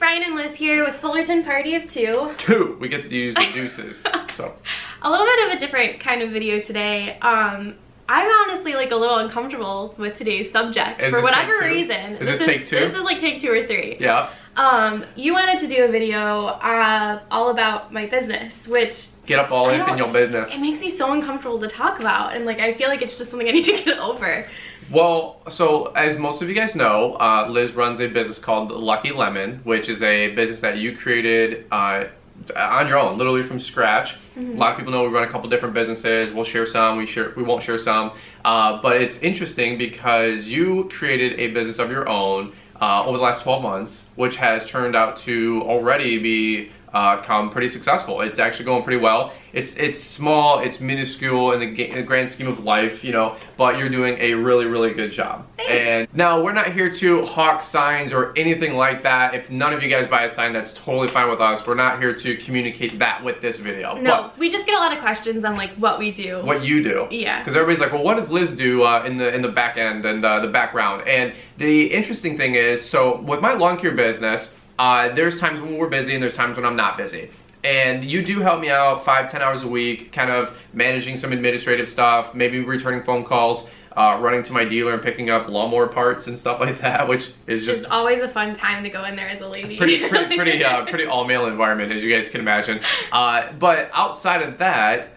Brian and Liz here with Fullerton Party of Two. Two. We get to use the deuces. So a little bit of a different kind of video today. I'm honestly like a little uncomfortable with today's subject for whatever reason. Is this take two? This is like take 2 or 3. Yeah. You wanted to do a video all about my business, which get up all in your business. It makes me so uncomfortable to talk about, and like I feel like it's just something I need to get over. Well, so as most of you guys know, Liz runs a business called Lucky Lemon, which is a business that you created on your own, literally from scratch. Mm-hmm. A lot of people know we run a couple different businesses. We'll share some, we won't share some. But it's interesting because you created a business of your own over the last 12 months, which has turned out to already become pretty successful. It's actually going pretty well. It's small, it's minuscule in the grand scheme of life, you know, but you're doing a really, really good job. Thanks. And now we're not here to hawk signs or anything like that. If none of you guys buy a sign, that's totally fine with us. We're not here to communicate that with this video. No, but we just get a lot of questions on like what we do. what you do. Yeah. Because everybody's like, well, what does Liz do in the back end and the background? And the interesting thing is, so with my lawn care business, there's times when we're busy and there's times when I'm not busy. And you do help me out 5-10 hours a week, kind of managing some administrative stuff, maybe returning phone calls, running to my dealer and picking up lawnmower parts and stuff like that, which is just it's always a fun time to go in there as a lady. pretty all-male environment, as you guys can imagine. But outside of that,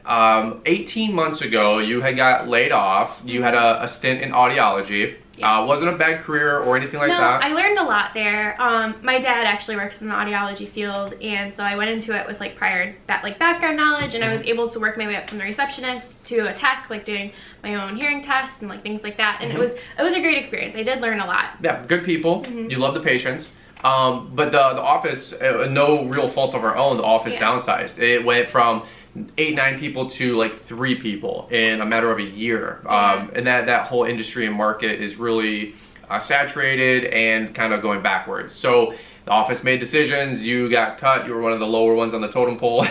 18 months ago, you had got laid off. You had a stint in audiology. Yeah. Wasn't a bad career or anything like that. I learned a lot there. My dad actually works in the audiology field, and so I went into it with like prior background knowledge, and I was able to work my way up from the receptionist to a tech, like doing my own hearing tests and like things like that. And it was a great experience. I did learn a lot. Yeah, good people. You love the patients. But the office, no real fault of our own, the office downsized. It went from 8-9 people to like 3 people in a matter of a year. And that whole industry and market is really saturated and kind of going backwards. So the office made decisions, you got cut, you were one of the lower ones on the totem pole.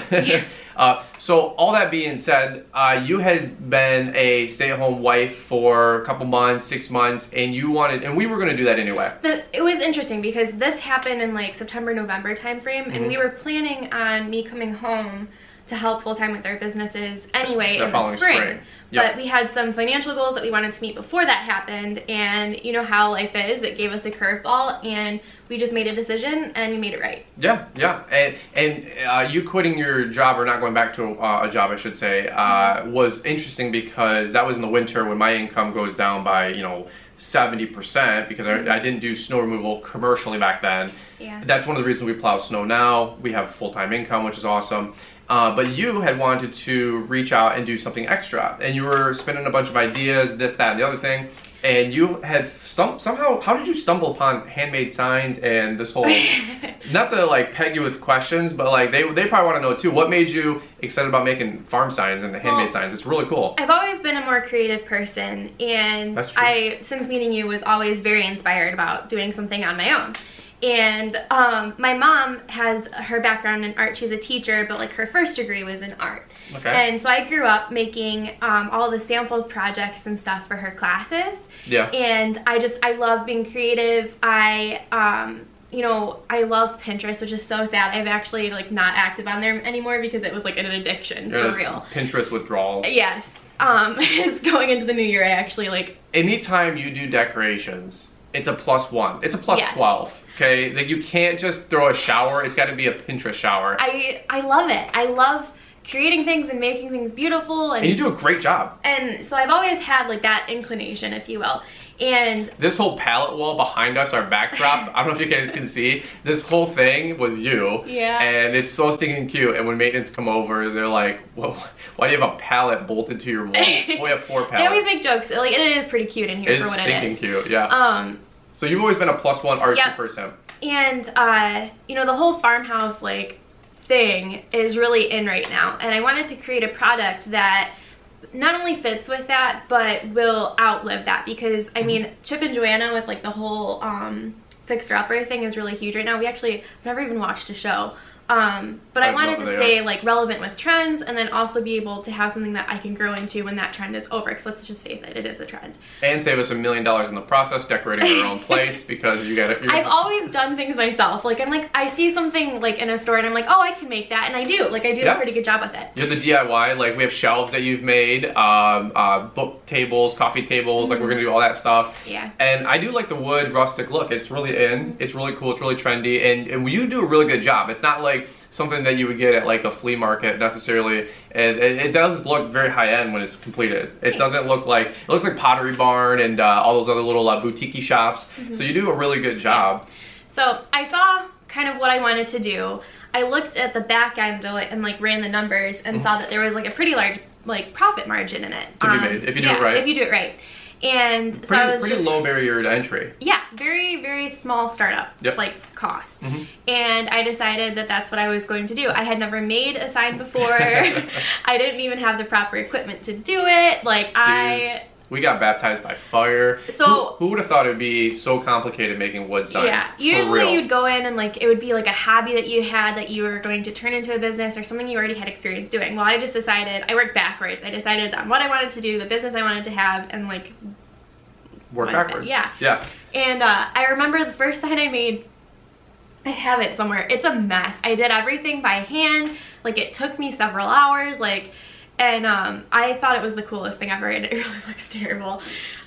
So all that being said, you had been a stay-at-home wife for a couple months, 6 months, and we were going to do that anyway. It was interesting because this happened in like September, November timeframe, and we were planning on me coming home to help full-time with our businesses anyway in the spring. Yep. But we had some financial goals that we wanted to meet before that happened, and you know how life is, it gave us a curveball, and we just made a decision and we made it right. Yeah. And you quitting your job, or not going back to a job I should say, was interesting because that was in the winter when my income goes down by 70% because I didn't do snow removal commercially back then. Yeah. That's one of the reasons we plow snow now. We have full-time income, which is awesome. But you had wanted to reach out and do something extra, and you were spinning a bunch of ideas, this, that, and the other thing, and you had somehow, how did you stumble upon Handmade Signs and this whole, not to like peg you with questions, but like they probably want to know too, what made you excited about making farm signs and the handmade signs? It's really cool. I've always been a more creative person, and I, since meeting you, was always very inspired about doing something on my own. And my mom has her background in art. She's a teacher, but like her first degree was in art. Okay. And so I grew up making all the sample projects and stuff for her classes. Yeah. And I love being creative. I love Pinterest, which is so sad. I've actually like not active on there anymore because it was like an addiction for real. Pinterest withdrawals. Yes. It's going into the new year. I actually like. Anytime you do decorations, it's a +1. It's a +12. Okay, like you can't just throw a shower. It's got to be a Pinterest shower. I love it. I love creating things and making things beautiful, and you do a great job. And so I've always had like that inclination, if you will. And this whole palette wall behind us, our backdrop, I don't know if you guys can see, this whole thing was you. Yeah. And it's so stinking cute. And when maintenance come over, they're like, well, why do you have a palette bolted to your wall? We have 4 palettes. They always make jokes. Like, it is pretty cute in here for what it is. It's stinking cute, yeah. So you've always been a +1 artsy person. And the whole farmhouse like thing is really in right now. And I wanted to create a product that not only fits with that, but will outlive that, because I mean, Chip and Joanna with like the whole fixer-upper thing is really huge right now. I've never even watched a show, But I wanted to stay like relevant with trends, and then also be able to have something that I can grow into when that trend is over, because let's just face it, it is a trend. And save us $1 million in the process decorating our own place, because you got it. I've always done things myself. Like, I'm like, I see something like in a store and I'm like, oh, I can make that, and I do. Like, I do a pretty good job with it. You're the DIY. Like, we have shelves that you've made, book tables, coffee tables. Like, we're gonna do all that stuff. Yeah. And I do like the wood rustic look. It's really in. It's really cool. It's really trendy, and you do a really good job. It's not like something that you would get at like a flea market necessarily, and it does look very high-end when it's completed. It doesn't look like, it looks like Pottery Barn and all those other little boutique shops. So you do a really good job. So I saw kind of what I wanted to do. I looked at the back end and like ran the numbers and saw that there was like a pretty large like profit margin in it. To be made, if you do it right. If you do it right. And pretty, so I was pretty just, low barrier to entry. Yeah, very, very small startup, like cost. And I decided that that's what I was going to do. I had never made a sign before. I didn't even have the proper equipment to do it. Like, we got baptized by fire. So who would have thought it'd be so complicated making wood signs? Yeah, usually you'd go in and like it would be like a hobby that you had that you were going to turn into a business, or something you already had experience doing. Well, I just decided, I worked backwards. I decided on what I wanted to do, the business I wanted to have, and like work backwards. Yeah. Yeah. And I remember the first sign I made, I have it somewhere. It's a mess. I did everything by hand. Like, it took me several hours. Like. And I thought it was the coolest thing ever, and it really looks terrible.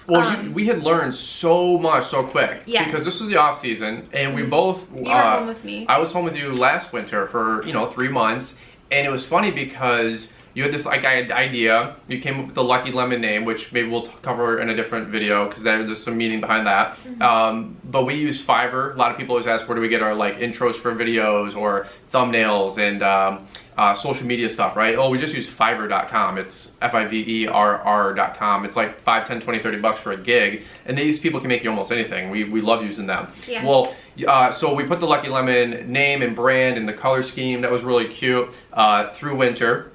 Well, we had learned so much so quick. Yes. Because this was the off season, and we both. You were home with me. I was home with you last winter for 3 months, and it was funny because you had this like idea. You came up with the Lucky Lemon name, which maybe we'll cover in a different video because there's some meaning behind that. But we use Fiverr. A lot of people always ask, where do we get our like intros for videos or thumbnails and social media stuff, right? Oh, we just use Fiverr.com. It's Fiverr.com. It's like $5, $10, $20, $30 for a gig, and these people can make you almost anything. We love using them. Yeah. Well, so we put the Lucky Lemon name and brand and the color scheme that was really cute through winter.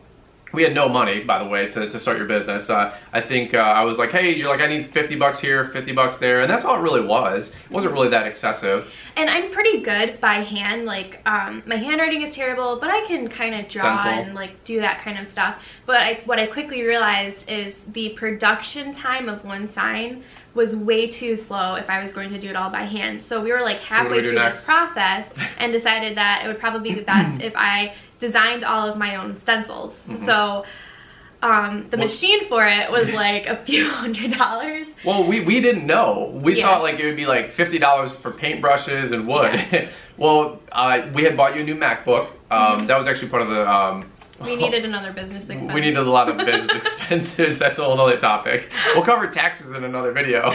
We had no money, by the way, to start your business. I think I was like, hey, you're like, I need $50 here, $50 there, and that's all it really was. It wasn't really that excessive. And I'm pretty good by hand. Like, my handwriting is terrible, but I can kind of draw and like do that kind of stuff. But what I quickly realized is the production time of one sign was way too slow if I was going to do it all by hand. So we were like halfway through this process and decided that it would probably be best if I designed all of my own stencils. So the machine for it was like a few $100s. Well, we didn't know. We thought like it would be like $50 for paintbrushes and wood. Yeah. Well, we had bought you a new MacBook. That was actually part of the we needed another business expense. We needed a lot of business expenses. That's a whole other topic. We'll cover taxes in another video.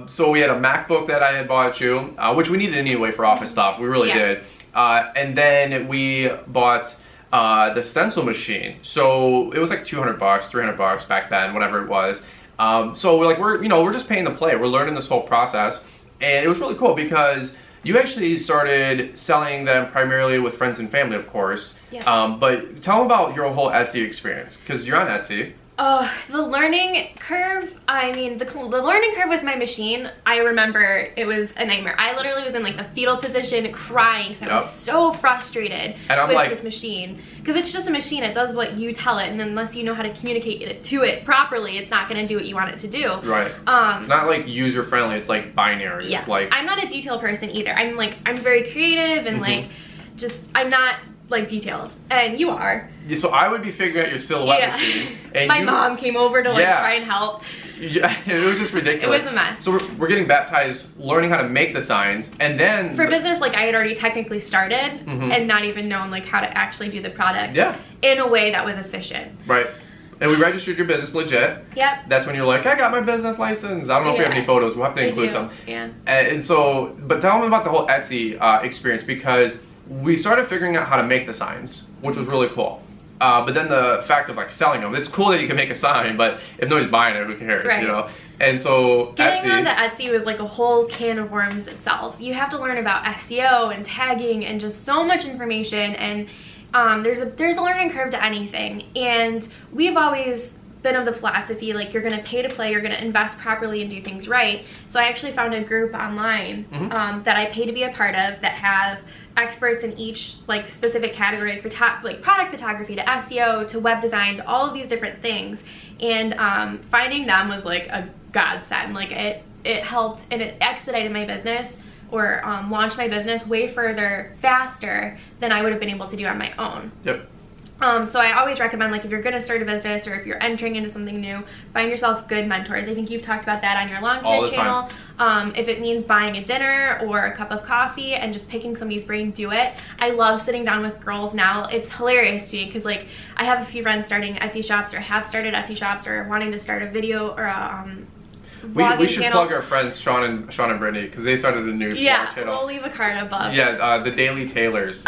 So we had a MacBook that I had bought you, which we needed anyway for office stuff. We really did. And then we bought the stencil machine. So it was like $200, $300 back then, whatever it was. So we're just paying to play. We're learning this whole process, and it was really cool because you actually started selling them primarily with friends and family, of course. Yeah. But tell them about your whole Etsy experience, because you're on Etsy. The learning curve, I mean, the learning curve with my machine, I remember it was a nightmare. I literally was in like the fetal position crying because I was so frustrated with this machine. Because it's just a machine, it does what you tell it, and unless you know how to communicate it to it properly, it's not going to do what you want it to do. Right. It's not like user friendly, it's like binary. Yeah. It's like, I'm not a detail person either. I'm very creative and like, I'm not like details, and you are. Yeah, so I would be figuring out your silhouette machine. And my mom came over to like try and help. Yeah, it was just ridiculous. It was a mess. So we're getting baptized, learning how to make the signs, and then for business, like I had already technically started and not even known like how to actually do the product in a way that was efficient. Right. And we registered your business legit. Yep. That's when you're like, I got my business license. I don't know if we have any photos. We'll have to include some. Yeah. And so, but tell them about the whole Etsy experience, because we started figuring out how to make the signs, which was really cool. But then the fact of like selling them, it's cool that you can make a sign, but if nobody's buying it, who cares, you know? And so getting onto Etsy was like a whole can of worms itself. You have to learn about SEO and tagging and just so much information, and there's a learning curve to anything. And we've always been of the philosophy, like, you're gonna pay to play, you're gonna invest properly and do things right. So I actually found a group online that I pay to be a part of that have experts in each like specific category, like product photography to SEO to web design to all of these different things. And finding them was like a godsend. Like it helped and it expedited my business, or launched my business way further faster than I would have been able to do on my own. Yep. So I always recommend, like, if you're going to start a business or if you're entering into something new, find yourself good mentors. I think you've talked about that on your lawn care channel. If it means buying a dinner or a cup of coffee and just picking somebody's brain, do it. I love sitting down with girls now. It's hilarious to me because, like, I have a few friends starting Etsy shops or have started Etsy shops or wanting to start a video or a we should plug our friends Sean and Brittany, because they started a new vlog channel. We'll leave a card above. Yeah, the Daily Tailors.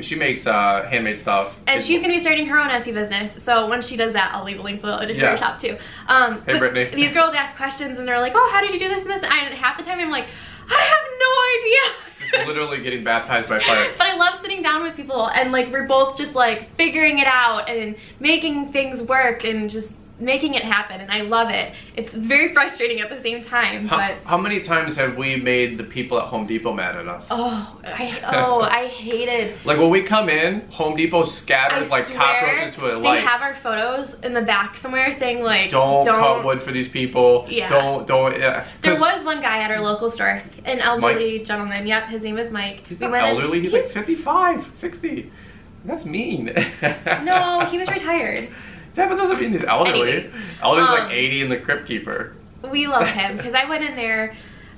She makes handmade stuff. And she's gonna be starting her own Etsy business. So once she does that, I'll leave a link below to her shop too. Hey Brittany. These girls ask questions and they're like, "Oh, how did you do this and this?" And half the time I'm like, I have no idea. Just literally getting baptized by fire. But I love sitting down with people and like we're both just like figuring it out and making things work and just making it happen, and I love it. It's very frustrating at the same time. How many times have we made the people at Home Depot mad at us? I hated. Like when we come in, Home Depot scatters like cockroaches to a light. They have our photos in the back somewhere saying like, don't cut wood for these people. Yeah. Don't. Yeah. There was one guy at our local store, an elderly gentleman. Yep, his name is Mike. He's not elderly. He's like 55, 60. That's mean. No, he was retired. Yeah, but doesn't mean he's elderly. Anyways, Elderly's like 80 in the Crypt Keeper. We love him because I went in there.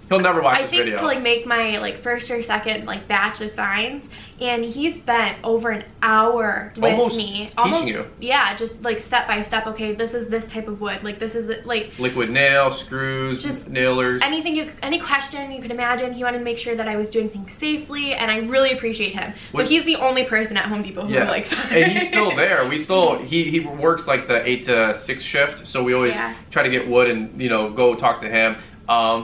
He'll never watch this video. I think to like make my like first or second like batch of signs, and he spent over an hour with me. Teaching you. Yeah, just like step by step. Okay, this is this type of wood. Like this is like liquid nail, screws, just nailers. Any question you could imagine. He wanted to make sure that I was doing things safely, and I really appreciate him. But he's the only person at Home Depot who likes. And he's still there. We still he works like the 8 to 6 shift, so we always try to get wood and go talk to him.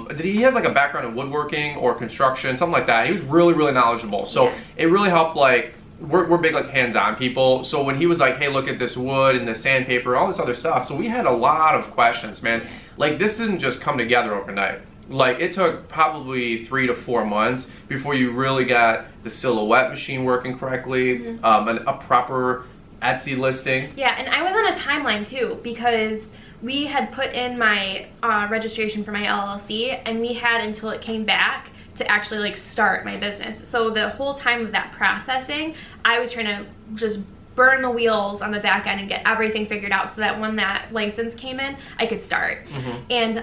Did he have like a background in woodworking or construction, something like that? He was really, really knowledgeable. So it really helped. Like we're big like hands-on people. So when he was like, hey, look at this wood and the sandpaper, all this other stuff. So we had a lot of questions, man. Like this didn't just come together overnight. Like it took probably 3 to 4 months before you really got the silhouette machine working correctly, a proper Etsy listing. Yeah, and I was on a timeline too because we had put in my registration for my LLC, and we had until it came back to actually like start my business. So the whole time of that processing, I was trying to just burn the wheels on the back end and get everything figured out so that when that license came in, I could start. And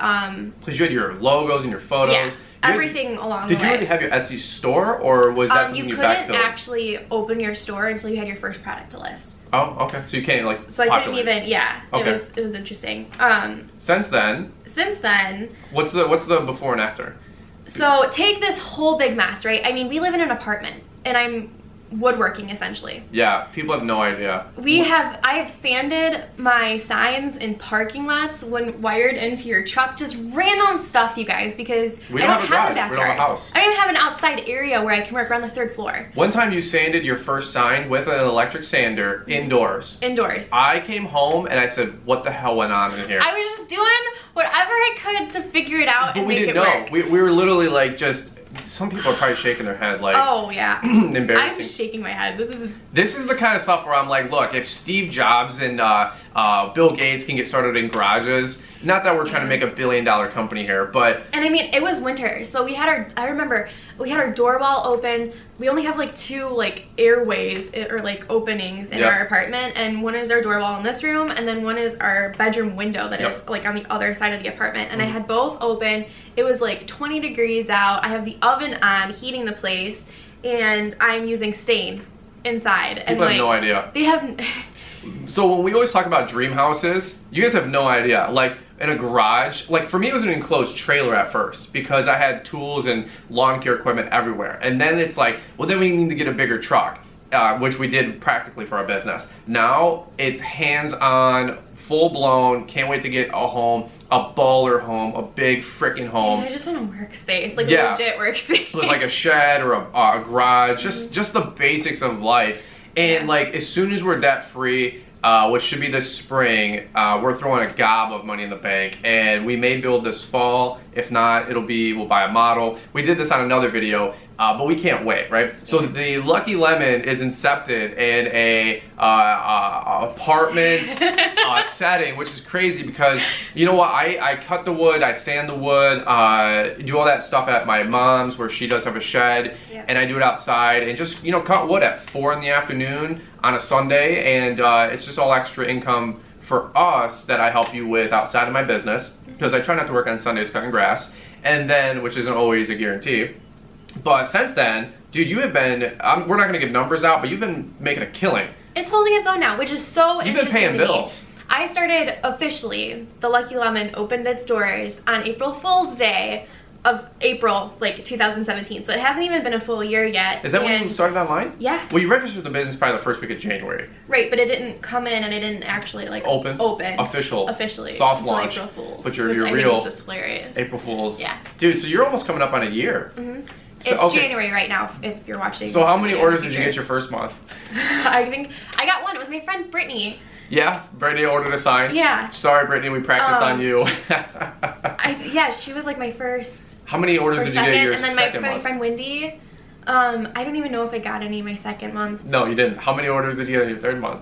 because you had your logos and your photos. Everything along the way. Did you already have your Etsy store, or was that something you backfilled? You couldn't actually open your store until you had your first product to list. Oh, okay. So you can't like. So I couldn't even. Yeah. Okay. It was interesting. Since then. What's the before and after? So take this whole big mess, right? I mean, we live in an apartment, and I'm woodworking essentially. Yeah, people have no idea. I have sanded my signs in parking lots when wired into your truck, just random stuff, you guys, because we don't have a garage. backyard. We don't have a house. I don't even have an outside area where I can work. We're on the 3rd floor. One time you sanded your first sign with an electric sander indoors. I came home and I said, what the hell went on in here? I was just doing whatever I could to figure it out and make it work. We were literally like just. Some people are probably shaking their head like, oh yeah, embarrassing. I'm shaking my head. This is the kind of stuff where I'm like, look, if Steve Jobs and Bill Gates can get started in garages, not that we're trying to make a $1 billion company here, but. And I mean, it was winter, so I remember we had our door wall open. We only have like 2 like airways or like openings in our apartment, and one is our door wall in this room, and then one is our bedroom window that is like on the other side of the apartment. And I had both open. It was like 20 degrees out. I have the oven on, heating the place, and I'm using stain inside. People have no idea. They have. So when we always talk about dream houses, you guys have no idea. Like in a garage, like for me it was an enclosed trailer at first because I had tools and lawn care equipment everywhere. And then it's like, well then we need to get a bigger truck, which we did practically for our business. Now it's hands-on, full-blown, can't wait to get a home, a baller home, a big freaking home. Dude, I just want a workspace, like a legit workspace. With like a shed or a garage, just the basics of life. And like as soon as we're debt free, which should be this spring. We're throwing a gob of money in the bank, and we may build this fall. If not, we'll buy a model. We did this on another video, but we can't wait, right? So the Lucky Lemon is incepted in a apartment setting, which is crazy because, you know what, I cut the wood, I sand the wood, do all that stuff at my mom's where she does have a shed, and I do it outside and just, you know, cut wood at 4 in the afternoon on a Sunday, and it's just all extra income for us that I help you with outside of my business, because I try not to work on Sundays cutting grass, and then, which isn't always a guarantee. But since then, dude, you have been, we're not going to give numbers out, but you've been making a killing. It's holding its own now, which is so interesting. You've been paying bills. I started officially, the Lucky Lemon opened its doors on April Fool's Day of April, like 2017. So it hasn't even been a full year yet. Is that when you started online? Yeah. Well, you registered the business probably the first week of January. Right, but it didn't come in and it didn't actually like open. Officially. Soft launch. April Fool's. But you're which I real. think is just hilarious. April Fool's. Yeah. Dude, so you're almost coming up on a year. Mm-hmm. So, it's January right now if you're watching. So how many orders did you get your first month? I think I got one. It was my friend Brittany. Yeah, Brittany ordered a sign. Yeah. Sorry, Brittany, we practiced on you. Yeah, she was like my first. How many orders did you get your second month? And then my friend Wendy. I don't even know if I got any my second month. No, you didn't. How many orders did you get in your third month?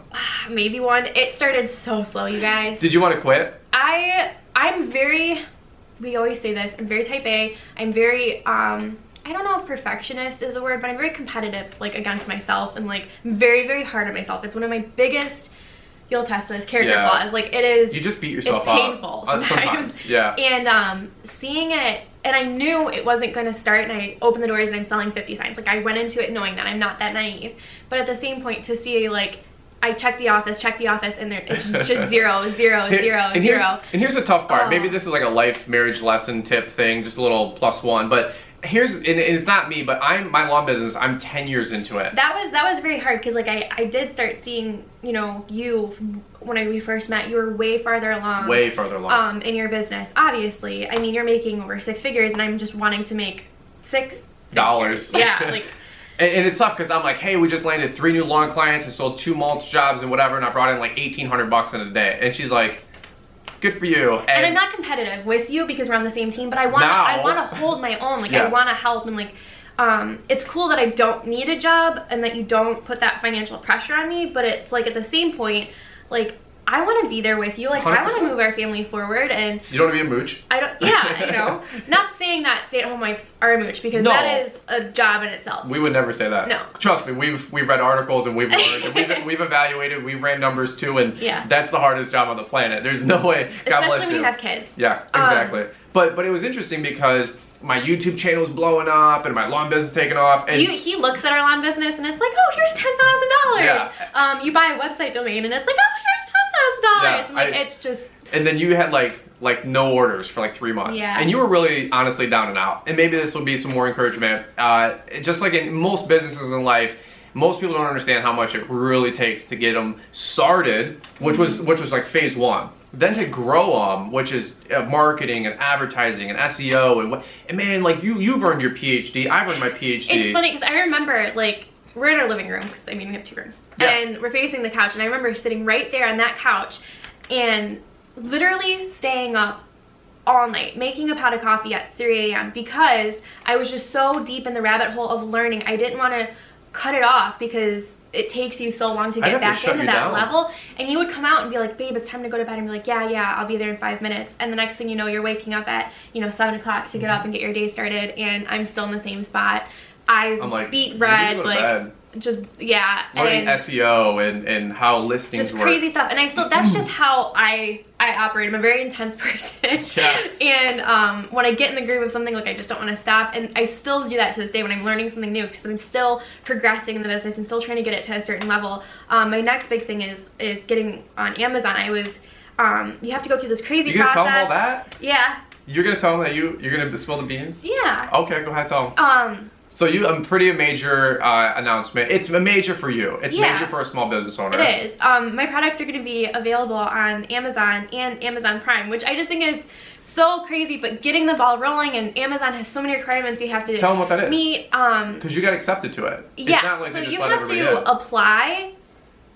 Maybe one. It started so slow, you guys. Did you want to quit? I'm very, we always say this, I'm very type A. I'm very, I don't know if perfectionist is a word, but I'm very competitive, like, against myself, and, like, very, very hard on myself. It's one of my biggest, you'll test this, character flaws. Like, it is. You just beat yourself up. It's painful sometimes. Yeah. And seeing it, and I knew it wasn't going to start, and I opened the doors and I'm selling 50 signs. Like, I went into it knowing that I'm not that naive. But at the same point, to see, like, I check the office, and it's just zero. And here's the tough part. Maybe this is like a life marriage lesson tip thing, just a little +1. But here's, and it's not me, but my lawn business, I'm 10 years into it. That was very hard because, like, I did start seeing, you know, you when we first met. You were way farther along. Way farther along. In your business, obviously. I mean, you're making over 6 figures, and I'm just wanting to make $6. Yeah, like. And it's tough because I'm like, hey, we just landed 3 new lawn clients and sold 2 mulch jobs and whatever, and I brought in like $1,800 in a day. And she's like, good for you. And I'm not competitive with you because we're on the same team, but I want to hold my own. Like, I want to help, and like, it's cool that I don't need a job and that you don't put that financial pressure on me. But it's like, at the same point, like, I want to be there with you. Like, 100%. I want to move our family forward, and you don't want to be a mooch. I don't. Yeah, you know, not saying that stay-at-home wives are a mooch, because that is a job in itself. We would never say that. No, trust me. We've read articles and we've learned and we've evaluated. We've ran numbers too, and that's the hardest job on the planet. There's no way. God Especially bless when you. you have kids. Yeah, exactly. But it was interesting because my YouTube channel was blowing up and my lawn business taking off. And he looks at our lawn business and it's like, oh, here's $10,000. Yeah. You buy a website domain and it's like, oh, here's $10,000. Yeah, and like, it's just. And then you had like no orders for like 3 months. Yeah. And you were really honestly down and out. And maybe this will be some more encouragement. Just like in most businesses in life, most people don't understand how much it really takes to get them started, which was like phase 1. Then to grow them, which is marketing and advertising and SEO and man, like you've earned your PhD. I've earned my PhD. It's funny because I remember, like, we're in our living room, because I mean we have 2 rooms, and we're facing the couch, and I remember sitting right there on that couch and literally staying up all night making a pot of coffee at 3 a.m. because I was just so deep in the rabbit hole of learning. I didn't want to cut it off because it takes you so long to get back into that level. And you would come out and be like, babe, it's time to go to bed, and be like, yeah, I'll be there in 5 minutes. And the next thing you know, you're waking up at, 7 o'clock to get up and get your day started, and I'm still in the same spot. Eyes beat red, like, just, learning SEO and how listings work. Just crazy stuff. And that's just how I operate. I'm a very intense person. Yeah. And when I get in the groove of something, like, I just don't want to stop. And I still do that to this day when I'm learning something new, because I'm still progressing in the business and still trying to get it to a certain level. My next big thing is getting on Amazon. You have to go through this crazy process. You gonna tell them all that? Yeah. You're gonna tell them that you're gonna spill the beans? Yeah. Okay, go ahead, tell them. So pretty major announcement. It's a major for you. It's major for a small business owner. It is. My products are going to be available on Amazon and Amazon Prime, which I just think is so crazy, but getting the ball rolling, and Amazon has so many requirements you have to tell them what that is. meet. Because you got accepted to it. Yeah, it's not like so they just you let have everybody to apply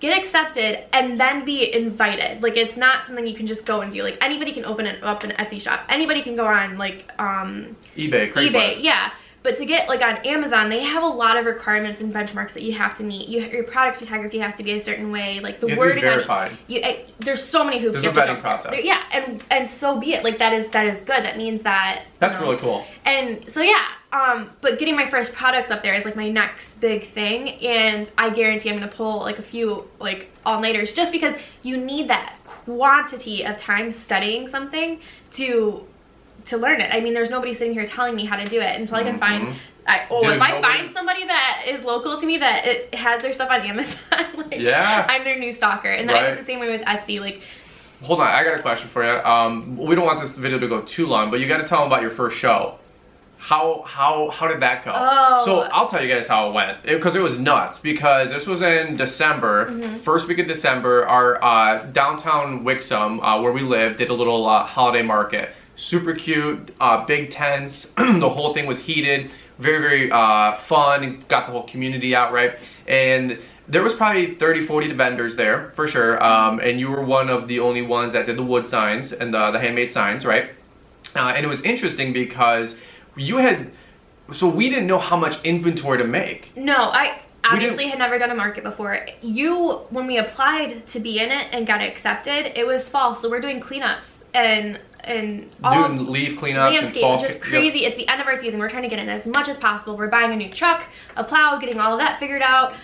get accepted, and then be invited. Like, it's not something you can just go and do. Like, anybody can open up an Etsy shop. Anybody can go on, like, eBay, Craigslist. eBay, yeah. But to get, like, on Amazon, they have a lot of requirements and benchmarks that you have to meet. Your product photography has to be a certain way. Like, the wording on verified. There's so many hoops. There's a vetting process. Yeah, and so be it. Like, that is good. That means that... That's really cool. And so, yeah. But getting my first products up there is, like, my next big thing. And I guarantee I'm going to pull, like, a few, like, all-nighters. Just because you need that quantity of time studying something to learn it. I mean, there's nobody sitting here telling me how to do it until I can find... if I find somebody that is local to me that it has their stuff on Amazon, like, yeah, I'm their new stalker. And then it's the same way with Etsy. Like, hold on, I got a question for you. We don't want this video to go too long, but you got to tell them about your first show. How did that go? Oh. So I'll tell you guys how it went, because it was nuts. Because this was in December, first week of December. Our downtown Wixom, where we live, did a little holiday market. Super cute, big tents. The whole thing was heated. Very, very fun. Got the whole community out, right? And there was probably 30, 40 vendors there, for sure. And you were one of the only ones that did the wood signs and the handmade signs, right? And it was interesting because you had... So we didn't know how much inventory to make. No, I obviously had never done a market before. When we applied to be in it and got accepted, it was fall. So we're doing cleanups and all doing leaf cleanups, landscape, and just crazy. Yep. It's the end of our season. We're trying to get in as much as possible. We're buying a new truck, a plow, getting all of that figured out.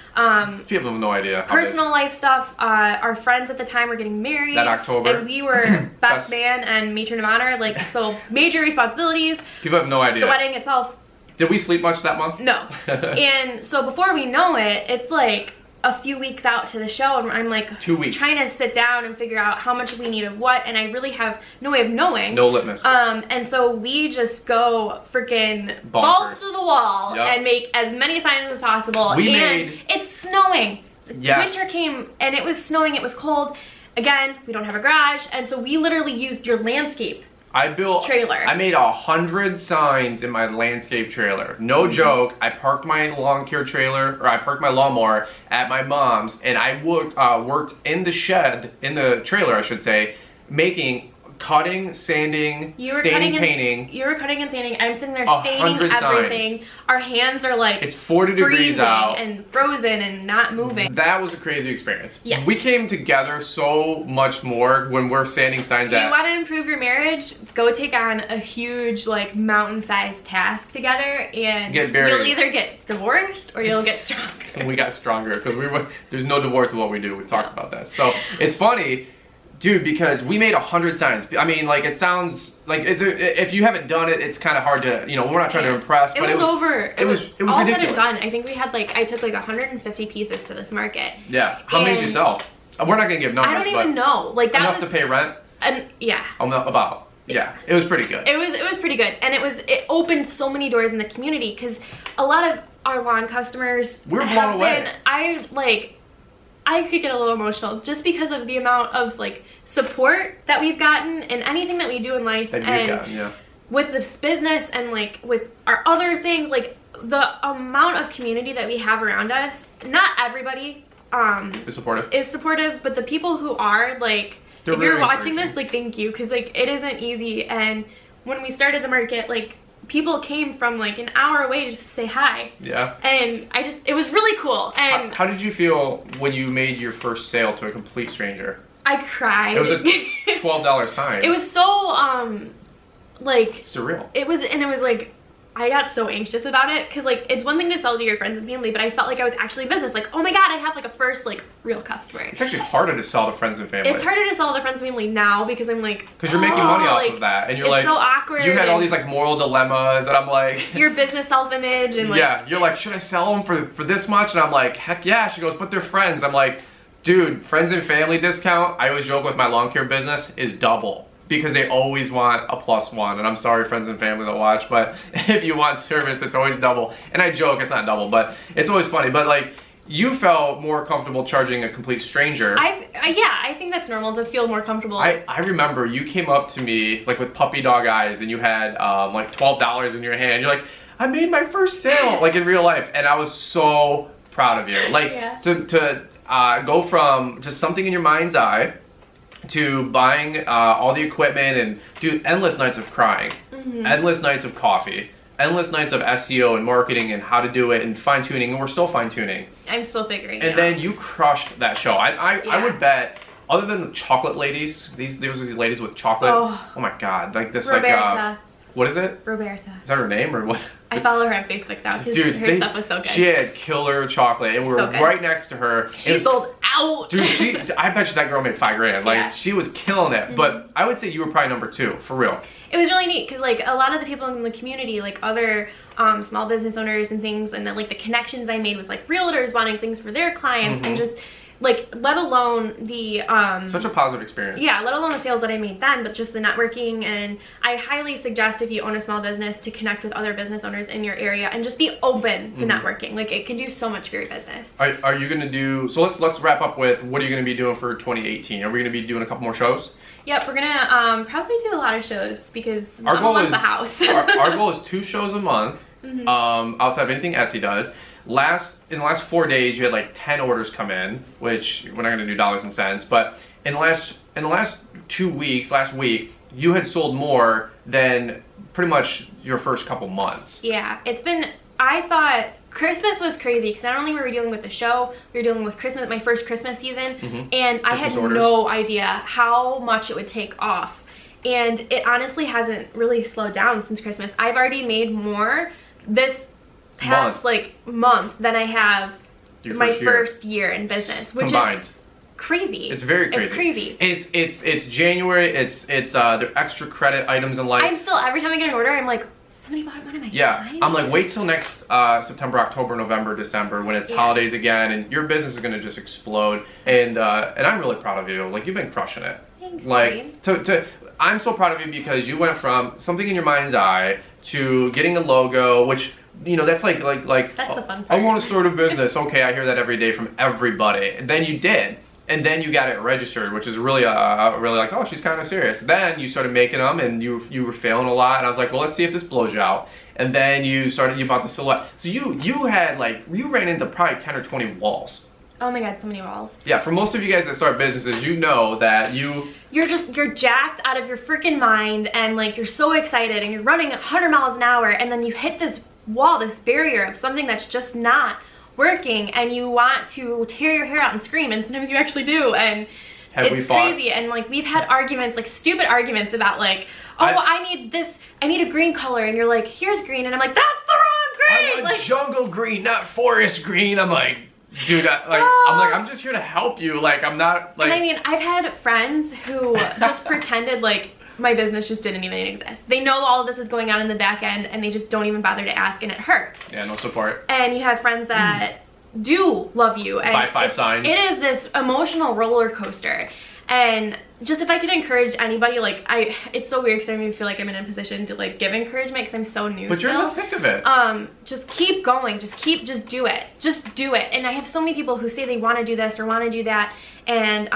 People have no idea. Personal life stuff. Our friends at the time were getting married. That October. And we were best man and matron of honor. Like, so major responsibilities. People have no idea. The wedding itself. Did we sleep much that month? No. And so before we know it, it's like a few weeks out to the show, and I'm like 2 weeks trying to sit down and figure out how much we need of what, and I really have no way of knowing. No litmus. And so we just go freaking balls to the wall and make as many signs as possible. It's snowing. Yes. Winter came and it was snowing, it was cold. Again, we don't have a garage, and so we literally used your landscape trailer. I made 100 signs in my landscape trailer. No joke. I parked my lawn care trailer, or I parked my lawnmower at my mom's, and I worked in the shed, in the trailer I should say, cutting, sanding, staining, painting. You were cutting and sanding. I'm sitting there staining everything. Signs. Our hands are like it's 40 degrees out and frozen and not moving. That was a crazy experience. Yes. We came together so much more when we're sanding signs. If you want to improve your marriage, go take on a huge, like, mountain-sized task together, and you'll either get divorced or you'll get stronger. And we got stronger because there's no divorce in what we do. We've talked about that. So it's funny. Dude, because we made 100 signs. I mean, like, it sounds like if you haven't done it, it's kind of hard to, you know, we're not trying to impress. But it was over. It was all ridiculous. said and done. I think we had I took like 150 pieces to this market. Yeah. How many did you sell? We're not gonna give numbers. I don't even know. Like, that enough to pay rent. And yeah. About. Yeah. It was pretty good. It was pretty good, and it opened so many doors in the community because a lot of our lawn customers we're blown away. I could get a little emotional just because of the amount of, like, support that we've gotten in anything that we do in life, with this business and, like, with our other things. Like, the amount of community that we have around us. Not everybody is supportive, but the people who are, like, if you're watching this, like, thank you, because, like, it isn't easy. And when we started the market, like, people came from, like, an hour away just to say hi. Yeah. And it was really cool. And how did you feel when you made your first sale to a complete stranger? I cried. It was a $12 sign. It was so, like... surreal. It was, like, I got so anxious about it, because, like, it's one thing to sell to your friends and family, but I felt like I was actually a business. Like, oh my god, I have, like, a first, like, real customer. It's actually harder to sell to friends and family. It's harder to sell to friends and family now, because I'm like... Because you're making money off of that, and you're like... It's so awkward. You had all these, like, moral dilemmas, and I'm like... Your business self-image, and, like... Yeah, you're like, should I sell them for this much? And I'm like, heck yeah. She goes, but they're friends. I'm like, dude, friends and family discount, I always joke with my lawn care business, is double. Because they always want a +1, and I'm sorry friends and family that watch, but if you want service, it's always double. And I joke, it's not double, but it's always funny. But, like, you felt more comfortable charging a complete stranger. Yeah, I think that's normal to feel more comfortable. I remember you came up to me, like, with puppy dog eyes, and you had like $12 in your hand. You're like, I made my first sale, like, in real life, and I was so proud of you. Like, to go from just something in your mind's eye to buying all the equipment and do endless nights of crying, endless nights of coffee, endless nights of SEO and marketing and how to do it and fine tuning, and we're still fine tuning. I'm still figuring it out. And then you crushed that show. I would bet, other than the chocolate ladies, there was these ladies with chocolate. Oh my god, like this Roberta. What is it? Roberta. Is that her name or what? I follow her on Facebook now because her stuff was so good. She had killer chocolate, and we were right next to her. She sold out. Dude, I bet you that girl made $5,000. Like, she was killing it. But I would say you were probably number 2, for real. It was really neat because, like, a lot of the people in the community, like other small business owners and things, and then, like, the connections I made with, like, realtors wanting things for their clients, and just, like, let alone the such a positive experience. Yeah, let alone the sales that I made then, but just the networking. And I highly suggest, if you own a small business, to connect with other business owners in your area and just be open to networking. Like, it can do so much for your business. Are you gonna do, so let's wrap up with, what are you gonna be doing for 2018? Are we gonna be doing a couple more shows? Yep, we're gonna probably do a lot of shows because our goal is the house. our goal is 2 shows a month, outside of anything Etsy does. In the last 4 days, you had like 10 orders come in, which we're not gonna do dollars and cents, but in the last 2 weeks, last week, you had sold more than pretty much your first couple months. Yeah, it's been, I thought Christmas was crazy because not only were we dealing with the show, we were dealing with Christmas, my first Christmas season, and I had no idea how much it would take off. And it honestly hasn't really slowed down since Christmas. I've already made more this past month than I have my first year in business, which is crazy. It's very crazy. It's January. It's the extra credit items in life. I'm still, every time I get an order, I'm like, somebody bought one of my signs? I'm like, wait till next September, October, November, December, when it's holidays again, and your business is gonna just explode. And I'm really proud of you. Like, you've been crushing it. Thanks, like, I'm so proud of you because you went from something in your mind's eye to getting a logo, which, you know, that's like that's the fun part. I want to start a business. Okay, I hear that every day from everybody. And then you did. And then you got it registered, which is really like, oh, she's kind of serious. Then you started making them, and you were failing a lot. And I was like, well, let's see if this blows you out. And then you bought the silhouette. So you ran into probably 10 or 20 walls. Oh my god, so many walls. Yeah, for most of you guys that start businesses, you know that you're jacked out of your freaking mind, and like you're so excited, and you're running 100 miles an hour, and then you hit this wall, this barrier of something that's just not working, and you want to tear your hair out and scream, and sometimes you actually do, and it's crazy. And like, we've had arguments, like stupid arguments about like, oh, I need this, I need a green color, and you're like, here's green, and I'm like, that's the wrong green. I want jungle green, not forest green. I'm like, dude, I'm just here to help you. Like, I'm not like. And I mean, I've had friends who just pretended like my business just didn't even exist. They know all of this is going on in the back end, and they just don't even bother to ask, and it hurts. Yeah, no support. And you have friends that do love you, and buy 5 signs. It is this emotional roller coaster. And just, if I could encourage anybody, like, it's so weird because I feel like I'm in a position to like give encouragement because I'm so new. But you're in the thick of it. Just keep going. Just do it. Just do it. And I have so many people who say they want to do this or want to do that, and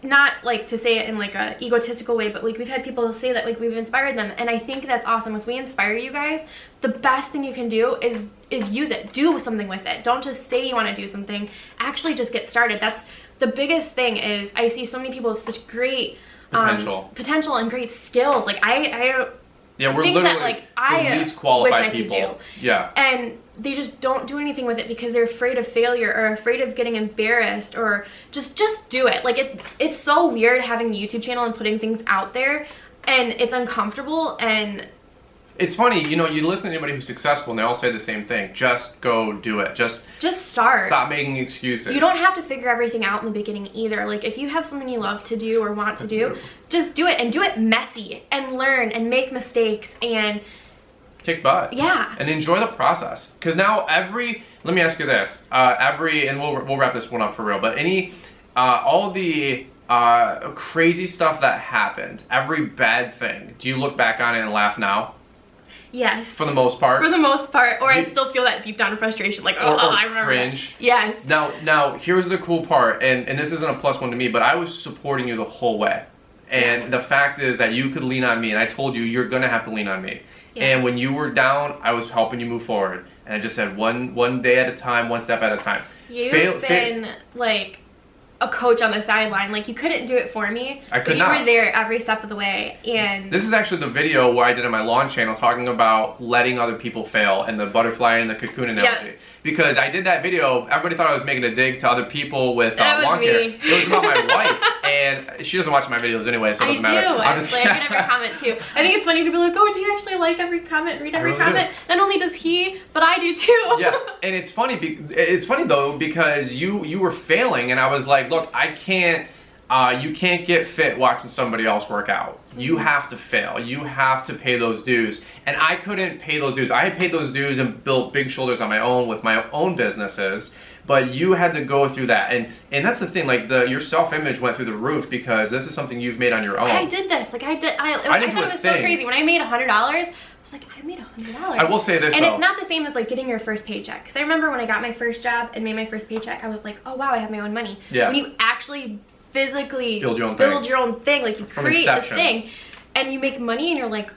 not like to say it in like a egotistical way, but like we've had people say that like we've inspired them, and I think that's awesome. If we inspire you guys, the best thing you can do is use it. Do something with it. Don't just say you want to do something. Actually, just get started. That's the biggest thing. Is I see so many people with such great potential and great skills. Like I we're think literally that like the least qualified wish I people. could do. Yeah. And they just don't do anything with it because they're afraid of failure or afraid of getting embarrassed, or just do it. Like it's so weird having a YouTube channel and putting things out there, and it's uncomfortable. And it's funny, you know, you listen to anybody who's successful and they all say the same thing. Just go do it. Just start. Stop making excuses. You don't have to figure everything out in the beginning either. Like, if you have something you love to do or want to do, just do it, and do it messy, and learn and make mistakes and kick butt. Yeah. And enjoy the process. Because now let me ask you this, and we'll wrap this one up for real, but all of the crazy stuff that happened, every bad thing, do you look back on it and laugh now? Yes. For the most part? For the most part. Or I still feel that deep down frustration. Like, or I remember cringe. That. Yes. Now, here's the cool part, and this isn't a +1 to me, but I was supporting you the whole way. And the fact is that you could lean on me, and I told you, you're going to have to lean on me. Yeah. And when you were down, I was helping you move forward. And I just said one day at a time, one step at a time. You've been like a coach on the sideline. Like, you couldn't do it for me. I could not. not. You were there every step of the way. And this is actually the video where I did on my lawn channel talking about letting other people fail and the butterfly and the cocoon analogy. Yeah. Because I did that video, everybody thought I was making a dig to other people with lawn care. It was about my wife, and she doesn't watch my videos anyway, so it doesn't matter. I do. I read every comment too. I think it's funny people are like, oh, do you actually like every comment, read every comment? Not only does he, but I do too. Yeah, and it's funny. It's funny though, because you were failing, and I was like, look, I can't. You can't get fit watching somebody else work out. You have to fail. You have to pay those dues. And I couldn't pay those dues. I had paid those dues and built big shoulders on my own with my own businesses. But you had to go through that. And that's the thing, like your self-image went through the roof because this is something you've made on your own. I did this. Like I thought it was so crazy. When I made $100, I was like, I made $100. I will say this, and though. It's not the same as like getting your first paycheck. Because I remember when I got my first job and made my first paycheck, I was like, oh wow, I have my own money. Yeah. When you actually physically build your own thing, like you create this thing and you make money and you're like,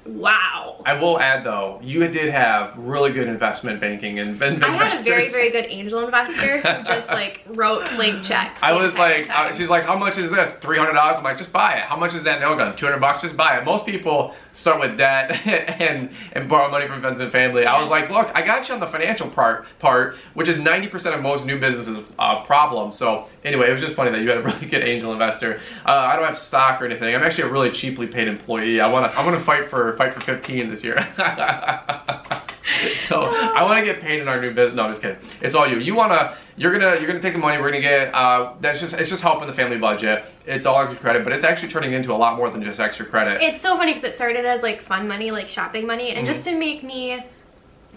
wow. I will add though, you did have really good investment banking and I had a very, very good angel investor who just like wrote blank checks. I was like, she's like, how much is this? $300? I'm like, just buy it. How much is that nail gun? $200? Just buy it. Most people start with debt and borrow money from friends and family. I was like, look, I got you on the financial part, which is 90% of most new businesses' problem. So anyway, it was just funny that you had a really good angel investor. I don't have stock or anything. I'm actually a really cheaply paid employee. I want to fight for 15 this year. So I want to get paid in our new business. No, I'm just kidding. It's all you. You're gonna take the money. We're gonna get. It's just helping the family budget. It's all extra credit, but it's actually turning into a lot more than just extra credit. It's so funny because it started as like fun money, like shopping money, and just to make me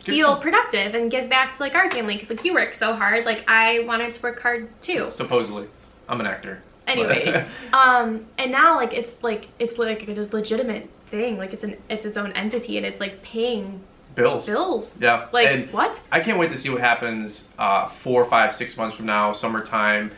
feel productive and give back to like our family because like you work so hard. Like I wanted to work hard too. Supposedly, I'm an actor. Anyways, and now like it's like a legitimate thing. Like it's its own entity, and it's like paying bills. Yeah. Like, and what? I can't wait to see what happens 4, 5, 6 months from now, summertime,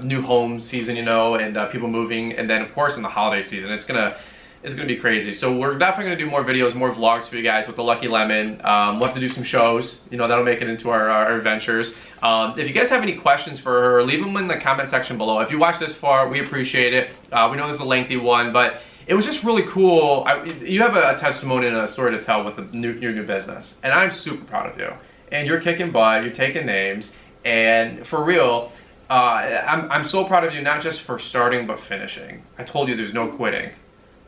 new home season, and people moving, and then of course in the holiday season, it's gonna be crazy. So we're definitely gonna do more videos, more vlogs for you guys with the Lucky Lemon. We'll have to do some shows, that'll make it into our adventures. If you guys have any questions for her, leave them in the comment section below. If you watched this far, we appreciate it. We know this is a lengthy one, but it was just really cool. You have a testimony and a story to tell with your new business, and I'm super proud of you. And you're kicking butt, you're taking names, and for real, I'm so proud of you, not just for starting, but finishing. I told you there's no quitting.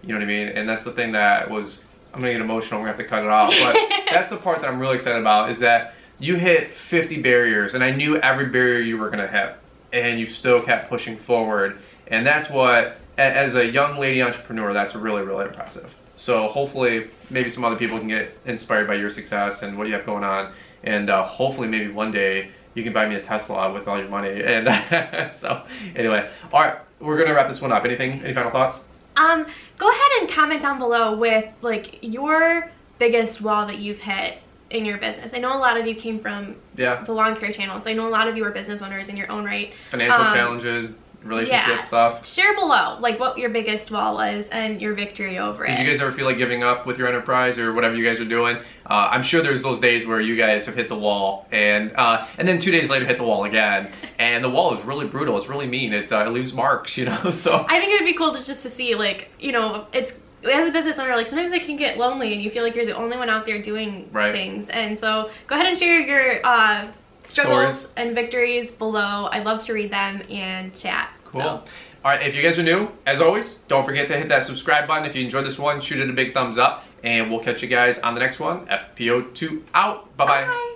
You know what I mean? And that's the thing that was, I'm gonna get emotional, we're gonna have to cut it off, but that's the part that I'm really excited about, is that you hit 50 barriers, and I knew every barrier you were gonna hit, and you still kept pushing forward, and that's what, as a young lady entrepreneur, that's really, really impressive. So hopefully, maybe some other people can get inspired by your success and what you have going on, and hopefully maybe one day you can buy me a Tesla with all your money. And so anyway, all right, we're gonna wrap this one up. Any final thoughts? Go ahead and comment down below with like your biggest wall that you've hit in your business. I know a lot of you came from the lawn care channels. I know a lot of you are business owners in your own right. Financial challenges, relationship stuff. Share below like what your biggest wall was and your victory over it. Did you guys ever feel like giving up with your enterprise or whatever you guys are doing? I'm sure there's those days where you guys have hit the wall and then 2 days later hit the wall again, and the wall is really brutal. It's really mean. It leaves marks, So I think it would be cool to see like, it's, as a business owner, like sometimes it can get lonely and you feel like you're the only one out there doing things. And so go ahead and share your struggles and victories below. I love to read them and chat. Cool. All right, if you guys are new, as always, don't forget to hit that subscribe button. If you enjoyed this one, shoot it a big thumbs up, and we'll catch you guys on the next one. FPO2 out. Bye-bye.